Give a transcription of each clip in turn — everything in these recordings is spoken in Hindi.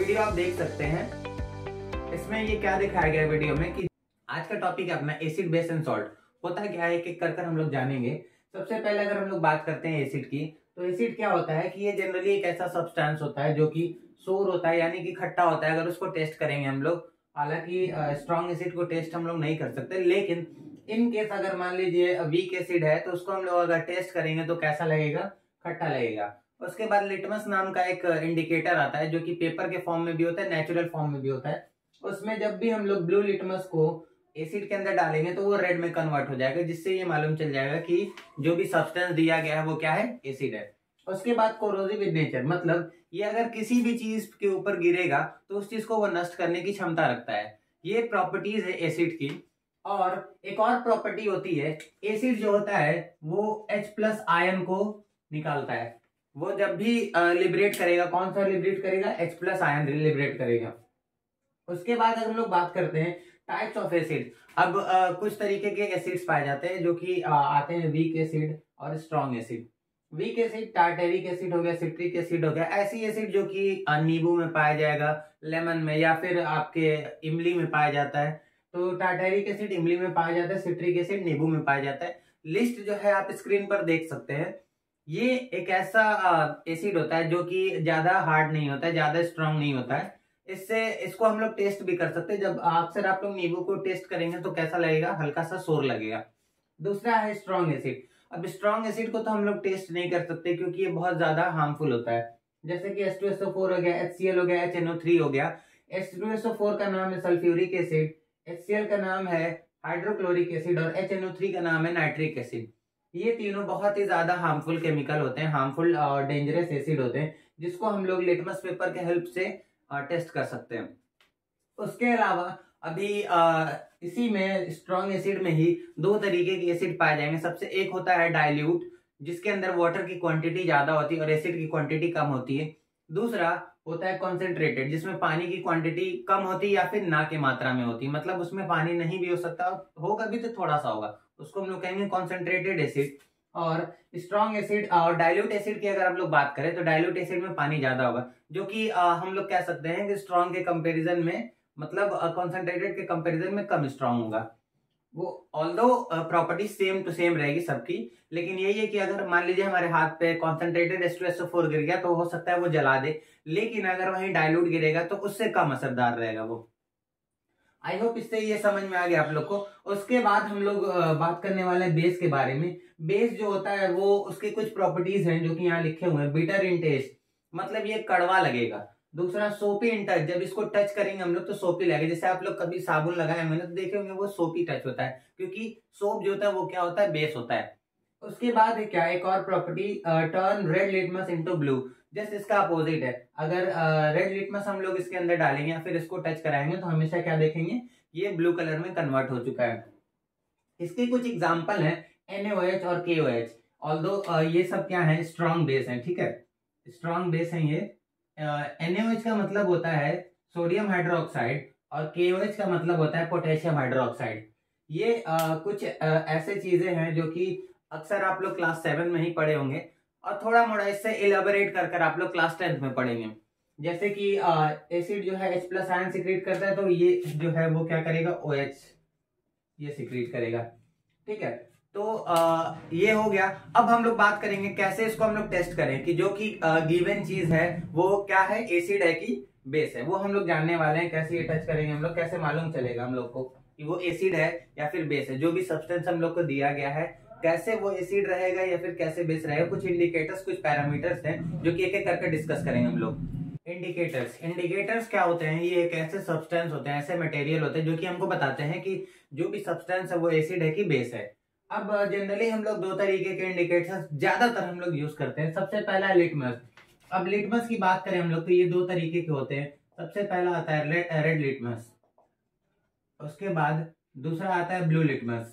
वीडियो आप देख सकते हैं। इसमें ये क्या दिखाया गया है वीडियो में कि आज का टॉपिक है अपना एसिड बेस एंड सॉल्ट। होता क्या है, एक एक कर हम लोग जानेंगे। सबसे पहले अगर हम लोग बात करते हैं एसिड की, तो एसिड क्या होता है कि ये जनरली एक ऐसा सब्सटेंस होता है जो कि सोर होता है, यानी कि खट्टा होता है। अगर उसको टेस्ट करेंगे हम लोग, हालांकि स्ट्रॉन्ग एसिड को टेस्ट हम लोग नहीं कर सकते, लेकिन इन केस अगर मान लीजिए वीक एसिड है तो उसको हम लोग अगर टेस्ट करेंगे तो कैसा लगेगा, खट्टा लगेगा। उसके बाद लिटमस नाम का एक इंडिकेटर आता है जो कि पेपर के फॉर्म में भी होता है, नेचुरल फॉर्म में भी होता है। उसमें जब भी हम लोग ब्लू लिटमस को एसिड के अंदर डालेंगे तो वो रेड में कन्वर्ट हो जाएगा, जिससे ये मालूम चल जाएगा कि जो भी सब्सटेंस दिया गया है वो क्या है, एसिड है। उसके बाद कोरोसिव इन नेचर, मतलब ये अगर किसी भी चीज के ऊपर गिरेगा तो उस चीज को वो नष्ट करने की क्षमता रखता है। ये प्रॉपर्टीज है एसिड की। और एक और प्रॉपर्टी होती है, एसिड जो होता है वो H+ आयन को निकालता है। वो जब भी लिबरेट करेगा, कौन सा लिबरेट करेगा, H+ आयन लिबरेट करेगा। उसके बाद अगर हम लोग बात करते हैं टाइप्स ऑफ एसिड, अब कुछ तरीके के एसिड्स पाए जाते हैं जो कि आते हैं वीक एसिड और strong acid. Weak acid tartaric acid हो गया, सिट्रिक एसिड हो गया, ऐसी एसिड जो कि नींबू में पाया जाएगा, लेमन में, या फिर आपके इमली में पाया जाता है। तो टार्टेरिक एसिड इमली में पाया जाता है, सिट्रिक एसिड नींबू में पाया जाता है। लिस्ट जो है आप स्क्रीन पर देख सकते हैं। ये एक ऐसा एसिड होता है जो कि ज्यादा हार्ड नहीं होता है, ज्यादा स्ट्रांग नहीं होता है। इसको हम लोग टेस्ट भी कर सकते हैं। जब अक्सर आप लोग नींबू को टेस्ट करेंगे तो कैसा लगेगा, हल्का सा सोर लगेगा। दूसरा है स्ट्रॉन्ग एसिड। अब स्ट्रॉन्ग एसिड को तो हम लोग टेस्ट नहीं कर सकते क्योंकि ये बहुत ज्यादा हार्मफुल होता है। जैसे कि H2SO4 हो गया, HCl हो गया, HNO3 हो गया। H2SO4 का नाम है सल्फ्यूरिक एसिड, HCl का नाम है हाइड्रोक्लोरिक एसिड और HNO3 का नाम है नाइट्रिक एसिड। ये तीनों बहुत ही ज्यादा हार्मफुल केमिकल होते हैं, हार्मफुल और डेंजरस एसिड होते हैं, जिसको हम लोग लिटमस पेपर के हेल्प से टेस्ट कर सकते हैं। उसके अलावा अभी इसी में स्ट्रॉन्ग एसिड में ही दो तरीके के एसिड पाए जाएंगे। सबसे एक होता है डाइल्यूट, जिसके अंदर वाटर की क्वांटिटी ज्यादा होती है और एसिड की क्वांटिटी कम होती है। दूसरा होता है कॉन्सेंट्रेटेड, जिसमें पानी की क्वांटिटी कम होती है या फिर ना के मात्रा में होती है, मतलब उसमें पानी नहीं भी हो सकता, होगा भी तो थोड़ा सा होगा, उसको हम लोग कहेंगे कॉन्सेंट्रेटेड एसिड। और स्ट्रॉन्ग एसिड और डाइल्यूट एसिड की अगर हम लोग बात करें तो डाइल्यूट एसिड में पानी ज्यादा होगा, जो कि हम लोग कह सकते हैं कि स्ट्रॉन्ग के कंपैरिजन में, मतलब कॉन्सेंट्रेटेड के कंपैरिजन में कम स्ट्रॉन्ग होगा। वो although property same to same रहेगी सबकी, लेकिन यही है कि अगर मान लीजिए हमारे हाथ पे कॉन्सेंट्रेटेड H2SO4 गिर गया तो हो सकता है वो जला दे, लेकिन अगर वहीं डाइल्यूट गिरेगा तो उससे कम असरदार रहेगा वो। आई होप इससे ये समझ में आ गया आप लोग को। उसके बाद हम लोग बात करने वाले हैं बेस के बारे में। बेस जो होता है वो, उसकी कुछ प्रॉपर्टीज हैं जो कि यहाँ लिखे हुए हैं। बिटर इन टेस्ट, मतलब ये कड़वा लगेगा। दूसरा सोपी इन टच, जब इसको टच करेंगे हम लोग तो सोपी लगेगा। जैसे आप लोग कभी साबुन लगाए होंगे तो देखे होंगे वो सोपी टच होता है, क्योंकि सोप जो होता है वो क्या होता है, बेस होता है। उसके बाद क्या, एक और property, turn red litmus into blue, just इसका अपोजिट है। अगर रेड लिटमस हम लोग इसके अंदर डालेंगे या फिर इसको टच कराएंगे तो हमेशा क्या देखेंगे, ये ब्लू कलर में कन्वर्ट हो चुका है। इसके कुछ एग्जांपल हैं NaOH और KOH। ऑल्दो ये सब क्या है, स्ट्रॉन्ग बेस है, ठीक है, स्ट्रॉन्ग बेस है ये। NaOH का मतलब होता है सोडियम हाइड्रोक्साइड और KOH का मतलब होता है पोटेशियम हाइड्रोक्साइड। ये कुछ ऐसे चीजें हैं जो कि अक्सर आप लोग क्लास 7 में ही पढ़े होंगे, और थोड़ा मोड़ा इससे इलेबोरेट कर आप लोग क्लास 10th में पढ़ेंगे। जैसे कि एसिड जो है H+ आयन सिक्रीट करता है, तो ये जो है वो क्या करेगा, OH ये सिक्रीट करेगा, ठीक है। तो ये हो गया। अब हम लोग बात करेंगे कैसे इसको हम लोग टेस्ट करें कि जो कि गिवन चीज है वो क्या है, एसिड है कि बेस है, वो हम लोग जानने वाले हैं। कैसे ये टच करेंगे हम लोग, कैसे मालूम चलेगा हम लोग को कि वो एसिड है या फिर बेस है। जो भी सब्सटेंस हम लोग को दिया गया है, कैसे वो एसिड रहेगा या फिर कैसे बेस रहेगा, कुछ इंडिकेटर्स, कुछ पैरामीटर्स हैं जो कि एक एक करके डिस्कस करेंगे हम लोग। इंडिकेटर्स क्या होते हैं, ये एक ऐसे सब्सटेंस होते हैं, ऐसे मटेरियल होते हैं जो कि हमको बताते हैं कि जो भी सब्सटेंस है वो एसिड है कि बेस है। अब जनरली हम लोग दो तरीके के इंडिकेटर्स ज्यादातर हम लोग यूज करते हैं। सबसे पहला है लिटमस। अब लिटमस की बात करें हम लोग तो ये दो तरीके के होते हैं। सबसे पहला आता है रेड लिटमस, उसके बाद दूसरा आता है ब्लू लिटमस।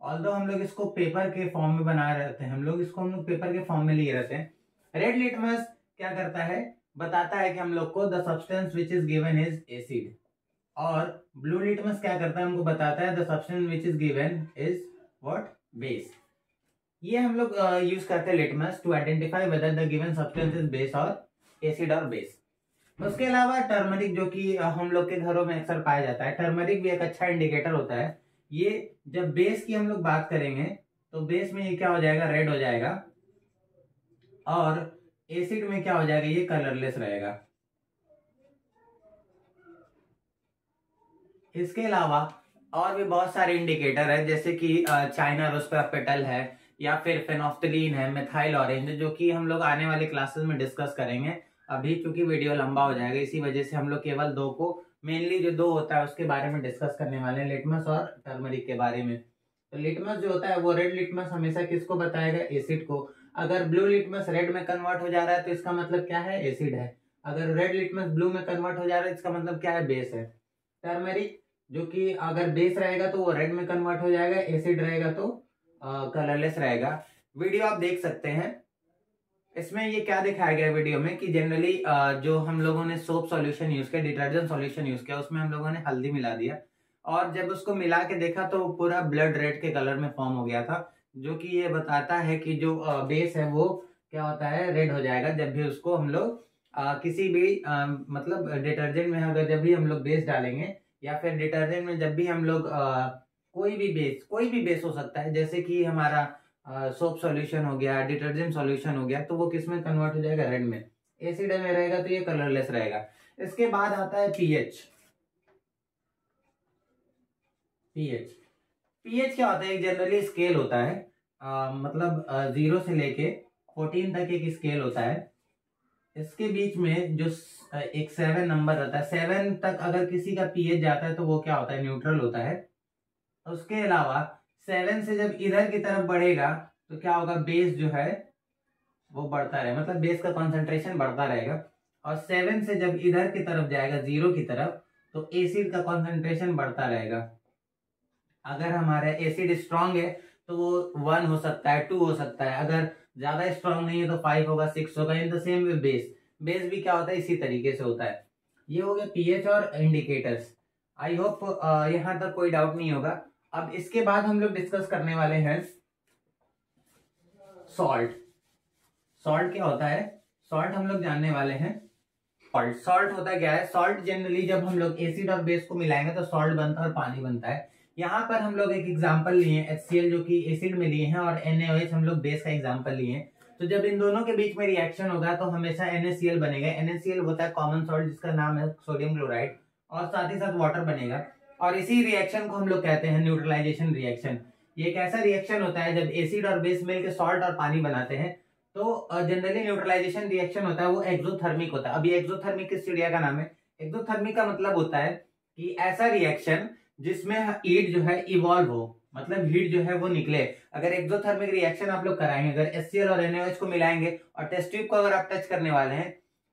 ऑल्दो हम लोग इसको पेपर के फॉर्म में बना रहते हैं, हम लोग पेपर के फॉर्म में लिए रहते हैं। रेड लिटमस क्या करता है, बताता है कि हम लोग को the substance which is given is acid, और ब्लू लिटमस क्या करता है, हमको बताता है the substance which is given is what, base. ये हम लोग यूज करते हैं litmus to identify whether the given substance is base और एसिड और बेस। उसके अलावा टर्मरिक, जो कि हम लोग के घरों में अक्सर पाया जाता है, टर्मरिक भी एक अच्छा इंडिकेटर होता है। ये जब बेस की हम लोग बात करेंगे तो बेस में ये क्या हो जाएगा, रेड हो जाएगा, और एसिड में क्या हो जाएगा, ये कलरलेस रहेगा। इसके अलावा और भी बहुत सारे इंडिकेटर है, जैसे कि चाइना रोस्पेटल है, या फिर फेनोफ्थलीन है, मिथाइल ऑरेंज, जो कि हम लोग आने वाले क्लासेस में डिस्कस करेंगे। अभी चूंकि वीडियो लंबा हो जाएगा, इसी वजह से हम लोग केवल दो को, मेनली जो दो होता है उसके बारे में डिस्कस करने वाले हैं, लिटमस और टर्मरिक के बारे में। तो लिटमस जो होता है वो रेड लिटमस हमेशा किसको बताएगा, एसिड को। अगर ब्लू लिटमस रेड में कन्वर्ट हो जा रहा है तो इसका मतलब क्या है, एसिड है। अगर रेड लिटमस ब्लू में कन्वर्ट हो जा रहा है इसका मतलब क्या है, बेस है। टर्मरिक जो कि अगर बेस रहेगा तो वो रेड में कन्वर्ट हो जाएगा, एसिड रहेगा तो कलरलेस रहेगा। वीडियो आप देख सकते हैं, इसमें ये क्या दिखाया गया वीडियो में कि जनरली जो हम लोगों ने सोप सॉल्यूशन यूज किया, डिटर्जेंट सॉल्यूशन यूज किया, उसमें हम लोगों ने हल्दी मिला दिया, और जब उसको मिला के देखा तो पूरा ब्लड रेड के कलर में फॉर्म हो गया था, जो कि ये बताता है कि जो बेस है वो क्या होता है, रेड हो जाएगा जब भी उसको हम लोग किसी भी मतलब डिटर्जेंट में अगर जब भी हम लोग बेस डालेंगे, या फिर डिटर्जेंट में जब भी हम लोग कोई भी बेस हो सकता है, जैसे कि हमारा सोप सॉल्यूशन हो गया, डिटर्जेंट सॉल्यूशन हो गया, तो वो किस में कन्वर्ट हो जाएगा, रेड में। एसिड में रहेगा तो ये कलरलेस रहेगा। इसके बाद आता है पीएच। पीएच पीएच क्या होता है, एक जनरली स्केल होता है, मतलब 0 से लेके 14 तक एक स्केल होता है। इसके बीच में जो एक 7 नंबर रहता है, 7 तक अगर किसी का पीएच जाता है तो वो क्या होता है, न्यूट्रल होता है। उसके अलावा 7 से जब इधर की तरफ बढ़ेगा तो क्या होगा, बेस जो है वो बढ़ता रहेगा, मतलब बेस का कॉन्सेंट्रेशन बढ़ता रहेगा। और 7 से जब इधर की तरफ जाएगा, 0 की तरफ, तो एसिड का कॉन्सेंट्रेशन बढ़ता रहेगा। अगर हमारा एसिड स्ट्रांग है तो वो 1 हो सकता है, 2 हो सकता है, अगर ज्यादा स्ट्रांग नहीं है तो 5 होगा, 6 होगा। In the same way base, base भी क्या होता है, इसी तरीके से होता है। ये हो गया पीएच और इंडिकेटर्स। आई होप यहाँ तक कोई डाउट नहीं होगा। अब इसके बाद हम लोग डिस्कस करने वाले हैं सॉल्ट। सॉल्ट क्या होता है, सॉल्ट हम लोग जानने वाले हैं। सॉल्ट होता क्या है, सॉल्ट जनरली जब हम लोग एसिड और बेस को मिलाएंगे तो सॉल्ट बनता है और पानी बनता है। यहाँ पर हम लोग एक एग्जांपल लिए HCl जो कि एसिड में लिए हैं, और NaOH हम लोग बेस का एग्जांपल लिए हैं। तो जब इन दोनों के बीच में रिएक्शन होगा तो हमेशा NaCl बनेगा। NaCl होता है कॉमन सॉल्ट जिसका नाम है सोडियम क्लोराइड, और साथ ही साथ वाटर बनेगा। और इसी रिएक्शन को हम लोग कहते हैं न्यूट्रलाइजेशन रिएक्शन। ये एक ऐसा रिएक्शन होता है जब एसिड और बेस मिलकर सॉल्ट और पानी बनाते हैं। तो जनरली न्यूट्रलाइजेशन रिएक्शन होता है वो एक्सोथर्मिक होता है। अभी एक्सोथर्मिक किस चिड़िया का नाम है, एक्सोथर्मिक का मतलब होता है कि ऐसा रिएक्शन जिसमें हीट जो है इवॉल्व हो, मतलब हीट जो है वो निकले। अगर एक्सोथर्मिक रिएक्शन आप लोग कराएंगे, अगर HCl और NaOH को मिलाएंगे और टेस्ट ट्यूब को अगर आप टच करने वाले हैं,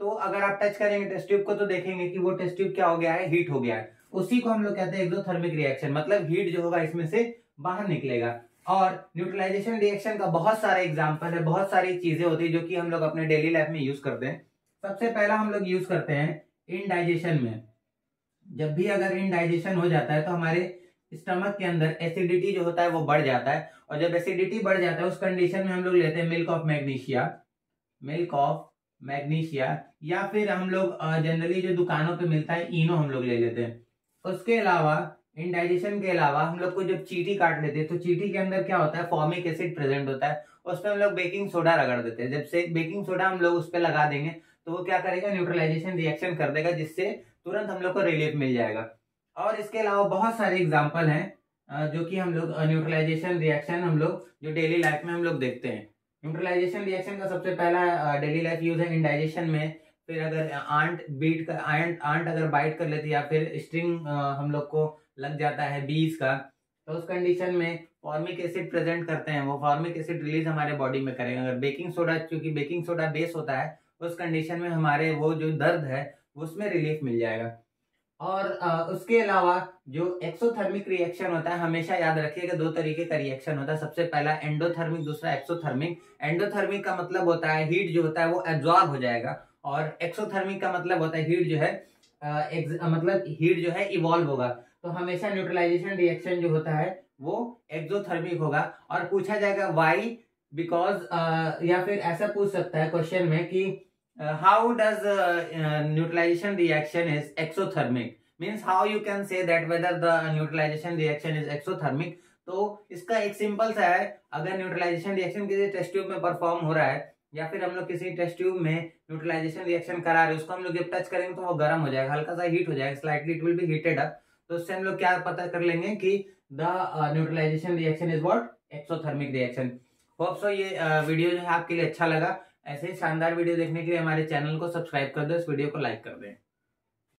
तो अगर आप टच करेंगे टेस्ट ट्यूब को तो देखेंगे कि वो टेस्ट ट्यूब क्या हो गया है, हीट हो गया है। उसी को हम लोग कहते हैं एक्सोथर्मिक रिएक्शन, मतलब हीट जो होगा इसमें से बाहर निकलेगा। और न्यूट्रलाइजेशन रिएक्शन का बहुत सारे एग्जांपल है, बहुत सारी चीजें होती है जो कि हम लोग अपने डेली लाइफ में यूज करते हैं। सबसे पहला हम लोग यूज करते हैं इनडाइजेशन में। जब भी अगर इनडाइजेशन हो जाता है तो हमारे स्टमक के अंदर एसिडिटी जो होता है वो बढ़ जाता है, और जब एसिडिटी बढ़ जाता है उस कंडीशन में हम लोग लेते हैं milk of magnesia. Milk of magnesia, या फिर हम लोग जनरली जो दुकानों पे मिलता है इनो हम लोग ले लेते हैं। उसके अलावा इनडाइजेशन के अलावा हम लोग को जब चीटी काट लेते हैं तो चीटी के अंदर क्या होता है, फॉर्मिक एसिड प्रेजेंट होता है, उसमें हम लोग बेकिंग सोडा रगड़ देते हैं। जब से बेकिंग सोडा हम लोग उस पर लगा देंगे तो वो क्या करेगा, न्यूट्रलाइजेशन रिएक्शन कर देगा, जिससे तुरंत हम लोग को रिलीफ मिल जाएगा। और इसके अलावा बहुत सारे एग्जाम्पल हैं जो कि हम लोग न्यूट्रलाइजेशन रिएक्शन हम लोग जो डेली लाइफ में हम लोग देखते हैं। न्यूट्रलाइजेशन रिएक्शन का सबसे पहला डेली लाइफ यूज है इंडाइजेशन में। फिर अगर आंट अगर बाइट कर लेती है, या फिर स्ट्रिंग हम लोग को लग जाता है बीज का, तो उस कंडीशन में फॉर्मिक एसिड प्रेजेंट करते हैं, वो फॉर्मिक एसिड रिलीज हमारे बॉडी में करेंगे। अगर बेकिंग सोडा, क्योंकि बेकिंग सोडा बेस होता है, उस कंडीशन में हमारे वो जो दर्द है उसमें रिलीफ मिल जाएगा। और उसके अलावा जो एक्सोथर्मिक रिएक्शन होता है, हमेशा याद रखिएगा दो तरीके का रिएक्शन होता है। सबसे पहला एंडोथर्मिक, दूसरा एक्सोथर्मिक। एंडोथर्मिक का मतलब होता है हीट जो होता है वो एब्जॉर्ब हो जाएगा, और एक्सोथर्मिक का मतलब होता है हीट जो है मतलब हीट जो है इवॉल्व होगा। तो हमेशा न्यूट्रलाइजेशन रिएक्शन जो होता है वो एक्सोथर्मिक होगा। और पूछा जाएगा वाई, बिकॉज या फिर ऐसा पूछ सकता है क्वेश्चन में कि how does neutralization reaction is exothermic, means how you can say that whether the neutralization reaction is exothermic. तो इसका एक सिंपल सा है, अगर न्यूट्रलाइजेशन रिएक्शन किसी टेस्ट ट्यूब में परफॉर्म हो रहा है या फिर हम लोग किसी टेस्ट ट्यूब में न्यूट्रलाइजेशन रिएक्शन करा रहे हैं, उसको हम लोग जब टच करेंगे तो वो गर्म हो जाएगा, हल्का सा हीट हो जाएगा, slightly it will be heated up. तो उससे हम लोग क्या पता कर लेंगे कि the neutralization reaction is what, exothermic reaction. Hope so ये वीडियो जो है आपके लिए अच्छा लगा। ऐसे ही शानदार वीडियो देखने के लिए हमारे चैनल को सब्सक्राइब कर दो, इस वीडियो को लाइक कर दें।